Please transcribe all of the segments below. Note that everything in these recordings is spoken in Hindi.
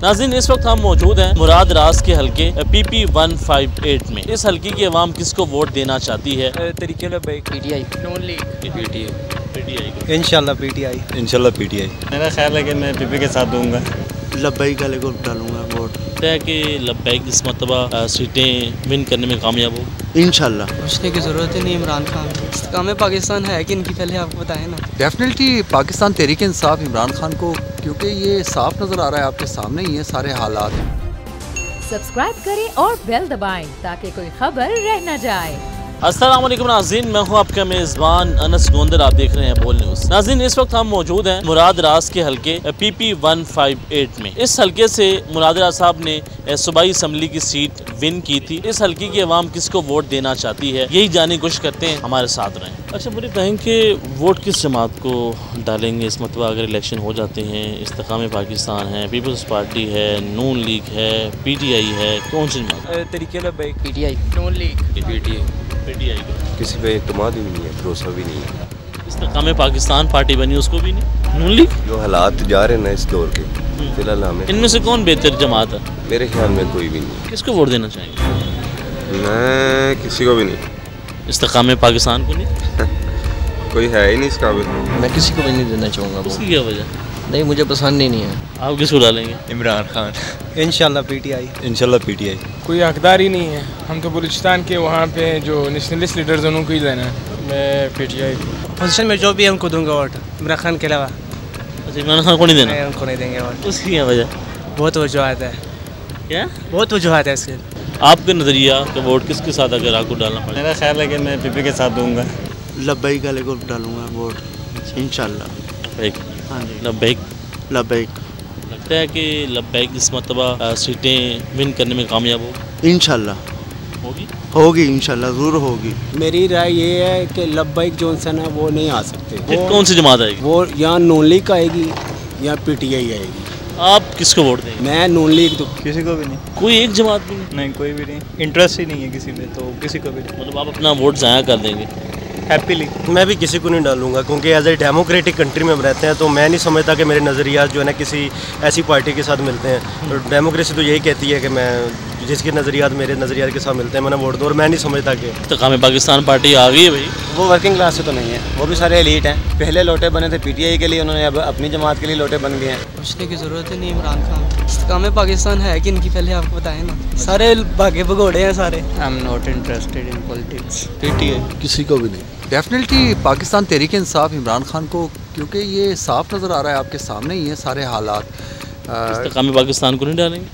नाज़रीन, इस वक्त हम मौजूद हैं मुराद रास के हलके PP 158 में। इस हलके की आवाम किसको वोट देना चाहती है? तरीके PTI, नून लीग, PTI, इंशाल्लाह PTI। मेरा ख्याल है कि मैं PP के साथ दूंगा। लब्बैक वाले को डालूंगा वोट। है कि लब्बैक इस मरतबा सीटें विन करने में कामयाब हो इंशाल्लाह। पूछने की ज़रूरत ही नहीं। इमरान खान इस्तेकाम पाकिस्तान है कि इनकी, पहले आपको बताएं ना। डेफिनेटली पाकिस्तान तहरीक इंसाफ इमरान खान को, क्योंकि ये साफ नज़र आ रहा है, आपके सामने ही है सारे हालात। सब्सक्राइब करें और बेल दबाएं ताकि कोई खबर रह न जाए। अस्सलाम वालेकुम नाज़रीन, मैं हूं आपका मेज़बान अनस गोंदर, आप देख रहे हैं बोल न्यूज़। नाज़रीन, इस वक्त हम मौजूद हैं मुराद रास के हलके PP 158 में। इस हलके से मुराद रास साहब ने सूबाई असम्बली की सीट विन की थी। इस हलके की आवाम किसको वोट देना चाहती है, यही जानने की कोशिश करते हैं, हमारे साथ रहें। अच्छा, मुझे कहें कि वोट किस जमात को डालेंगे इस मरतबा अगर इलेक्शन हो जाते हैं? इस्तेकाम पाकिस्तान है, पीपल्स पार्टी है, नून लीग है, PTI है, कौन सी जमात? तरीके PTI, नून लीग, PTI को किसी पे एतमाद भी नहीं है, भरोसा भी नहीं है। इस्तेकाम पाकिस्तान पार्टी बनी, उसको भी नहीं। नून लीग, जो हालात जा रहे हैं ना इस दौर के, फिलहाल हमें इनमें से कौन बेहतर जमात है? मेरे ख्याल में कोई भी नहीं। किसको वोट देना चाहेंगे? मैं किसी को भी नहीं, इस्तेकाम पाकिस्तान को नहीं? कोई है ही नहीं इस काबिल। मैं किसी को भी नहीं देना चाहूँगा। उसकी क्या वजह? नहीं, मुझे पसंद ही नहीं है। आप किसको डालेंगे? इमरान खान। इंशाल्लाह PTI। PTI। कोई हकदार ही नहीं है। हम तो बलूचिस्तान के वहाँ पे जो नेशनलिस्ट लीडर्स हैं उनको ही देना है। मैं PTI पोजीशन में जो भी है उनको दूंगा वोट, इमरान खान के अलावा। अच्छा, इमरान खान को नहीं देना? उनको नहीं देंगे वोट। उसकी क्या वजह? बहुत वजूहत है। क्या बहुत वजूहत है इसके। आपका नज़रिया का वोट किसके साथ अगर आपको डालना पड़े? मेरा ख्याल है कि मैं PP के साथ दूंगा। लब्बैक वाले को डालूंगा वोट इंशाल्लाह। हाँ जी, लब्बैक। लगता है कि लब्बैक इस मरतबा सीटें विन करने में कामयाब हो इंशाल्लाह होगी। इंशाल्लाह ज़रूर होगी। मेरी राय ये है कि लब्बैक जोनसन है वो नहीं आ सकते। फिर कौन सी जमात आएगी? वो या नून लीग आएगी या PTI आएगी। आप किसको वोट देंगे? मैं नून लीग तो किसी को भी नहीं। कोई एक जमात भी नहीं? कोई भी नहीं, इंटरेस्ट ही नहीं है किसी में, तो किसी को भी नहीं। मतलब आप अपना वोट ज़ाया कर देंगे? हैप्पीली। मैं भी किसी को नहीं डालूंगा, क्योंकि एज ए डेमोक्रेटिक कंट्री में हम रहते हैं, तो मैं नहीं समझता कि मेरे नज़रियात जो है ना किसी ऐसी पार्टी के साथ मिलते हैं। तो डेमोक्रेसी तो यही कहती है कि मैं जिसके नज़रियात मेरे नज़रियात के साथ मिलते हैं मैंने वोट दूँ, और मैं नहीं समझता कि इस्तेकाम पाकिस्तान पार्टी आ गई है भाई। वो वर्किंग क्लास से तो नहीं है, वो भी सारे एलीट हैं। पहले लोटे बने थे PTI के लिए, उन्होंने अब अपनी जमात के लिए लोटे बन गए हैं। पूछने की ज़रूरत ही नहीं। इमरान खान इस्तेकाम पाकिस्तान है कि इनकी, पहले आपको बताएं ना। सारे भागे भगोड़े हैं सारे। I am not interested in politics. PTI किसी को भी नहीं। डेफिनेटली पाकिस्तान तहरीक इंसाफ इमरान खान को, क्योंकि ये साफ नज़र आ रहा है, आपके सामने ही है सारे हालात। इस्तेकाम पाकिस्तान को नहीं डालेंगे?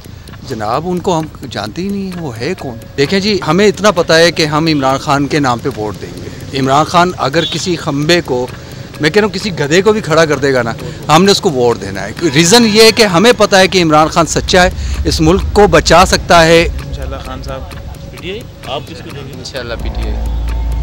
जनाब, उनको हम जानते ही नहीं, वो है कौन? देखें जी, हमें इतना पता है कि हम इमरान खान के नाम पे वोट देंगे। इमरान खान अगर किसी खम्बे को, मैं कह रहा हूँ किसी गधे को भी खड़ा कर देगा ना, हमने उसको वोट देना है। रीज़न ये है कि हमें पता है कि इमरान खान सच्चा है, इस मुल्क को बचा सकता है। इंशाल्लाह खान साहब। PTI? आप किसको देंगे? इंशाल्लाह PTI।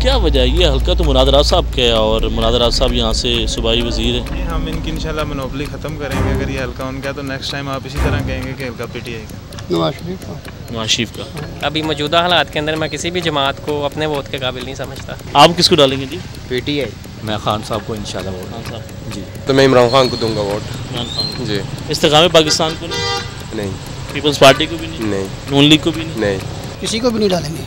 क्या वजह है? ये हल्का तो मुराद रास साहब का है और मुराद रास साहब यहाँ से सूबाई वजीर है। हम इनकी इंशाल्लाह मोनोपोली ख़त्म करेंगे। अगर ये हल्का उनका है तो नेक्स्ट टाइम आप इसी तरह कहेंगे कि हल्का PTI का। नवाज शरीफ का। अभी मौजूदा हालात के अंदर मैं किसी भी जमात को अपने वोट के काबिल नहीं समझता। आप किसको डालेंगे जी? PTI। मैं खान साहब को इंशाल्लाह वोट। खान साहब जी, तो मैं इमरान खान को दूंगा वोट। इमरान खान जी। इस्तेकाम पाकिस्तान को नहीं, पीपल्स पार्टी को भी नहीं, नून लीग को भी नहीं, किसी को भी नहीं डालेंगे।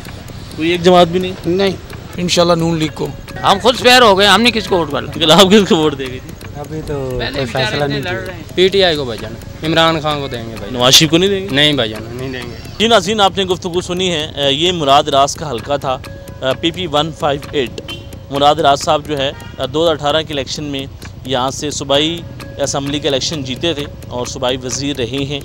कोई एक जमात भी नहीं? नहीं, इंशाल्लाह नून लीग को। हम खुद फेयर हो गए, हमने किसको वोट डाला? आप किसको वोट देंगे जी? अभी तो कोई फैसला नहीं किया। PTI को भाईजान, इमरान खान को देंगे भाई। नवाज शरीफ को नहीं देंगे? नहीं भाईजान, नहीं देंगे। जी नाज़रीन, आपने गुफ्तगू सुनी है। ये मुराद रास का हल्का था PP 158। मुराद रास साहब जो है 2018 के इलेक्शन में यहाँ से सूबाई असम्बली का इलेक्शन जीते थे और सूबाई वज़ीर रहे हैं।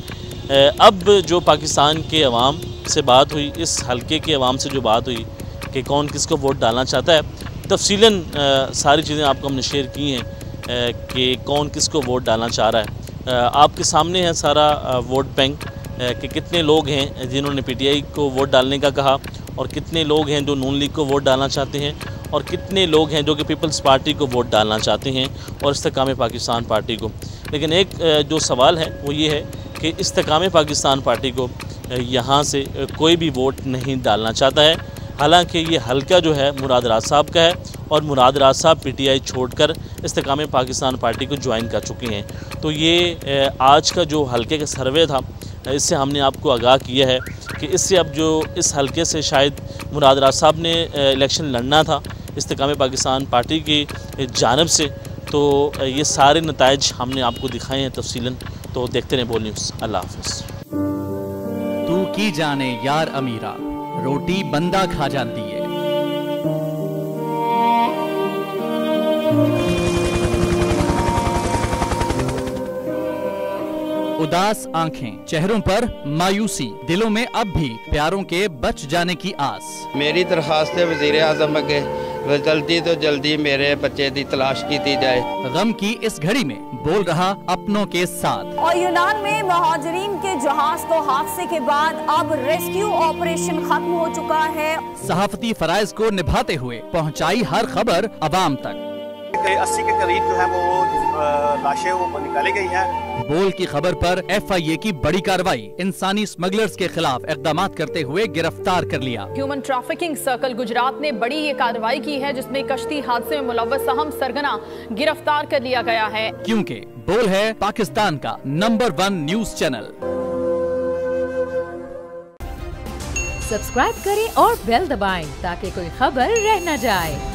अब जो पाकिस्तान के अवाम से बात हुई, इस हल्के के अवाम से जो बात हुई कि कौन किसको वोट डालना चाहता है, तफसीलन सारी चीज़ें आपको हमने शेयर की हैं कि कौन किसको वोट डालना चाह रहा है। आपके सामने है सारा वोट बैंक कि कितने लोग हैं जिन्होंने PTI को वोट डालने का कहा, और कितने लोग हैं जो नून लीग को वोट डालना चाहते हैं, और कितने लोग हैं जो कि पीपल्स पार्टी को वोट डालना चाहते हैं और इस्तेकाम पाकिस्तान पार्टी को। लेकिन एक जो सवाल है वो ये है कि इस्तेकाम पाकिस्तान पार्टी को यहाँ से कोई भी वोट नहीं डालना चाहता है। हालांकि ये हल्का जो है मुराद राज साहब का है और मुराद राज साहब PTI छोड़कर इस्तेकाम पाकिस्तान पार्टी को ज्वाइन कर चुके हैं। तो ये आज का जो हल्के का सर्वे था, इससे हमने आपको आगाह किया है कि इससे अब जो इस हल्के से शायद मुराद राज साहब ने इलेक्शन लड़ना था इस्तेकाम पाकिस्तान पार्टी की जानिब से, तो ये सारे नताइज हमने आपको दिखाए हैं तफसीलन। तो देखते रहें बोल न्यूज़। अल्लाह हाफ़िज़। तू की जाने यार अमीरा, रोटी बंदा खा जाती है। उदास आंखें, चेहरों पर मायूसी, दिलों में अब भी प्यारों के बच जाने की आस। मेरी दरखास्त है वज़ीर आज़म अगे, जल्दी तो जल्दी मेरे बच्चे की तलाश की जाए। गम की इस घड़ी में बोल रहा अपनों के साथ। और यूनान में महाजरीन के जहाज को हादसे के बाद अब रेस्क्यू ऑपरेशन खत्म हो चुका है। सहाफती फराइज को निभाते हुए पहुंचाई हर खबर अवाम तक। 80 के करीब जो है वो लाशें वो निकाली गई हैं। बोल की खबर पर FIA की बड़ी कार्रवाई, इंसानी स्मगलर्स के खिलाफ इक़दाम करते हुए गिरफ्तार कर लिया। ह्यूमन ट्रैफिकिंग सर्कल गुजरात ने बड़ी ये कार्रवाई की है, जिसमें कश्ती हादसे में मुलव्वस अहम सरगना गिरफ्तार कर लिया गया है। क्योंकि बोल है पाकिस्तान का नंबर 1 न्यूज चैनल। सब्सक्राइब करें और बेल दबाएं ताकि कोई खबर रह न जाए।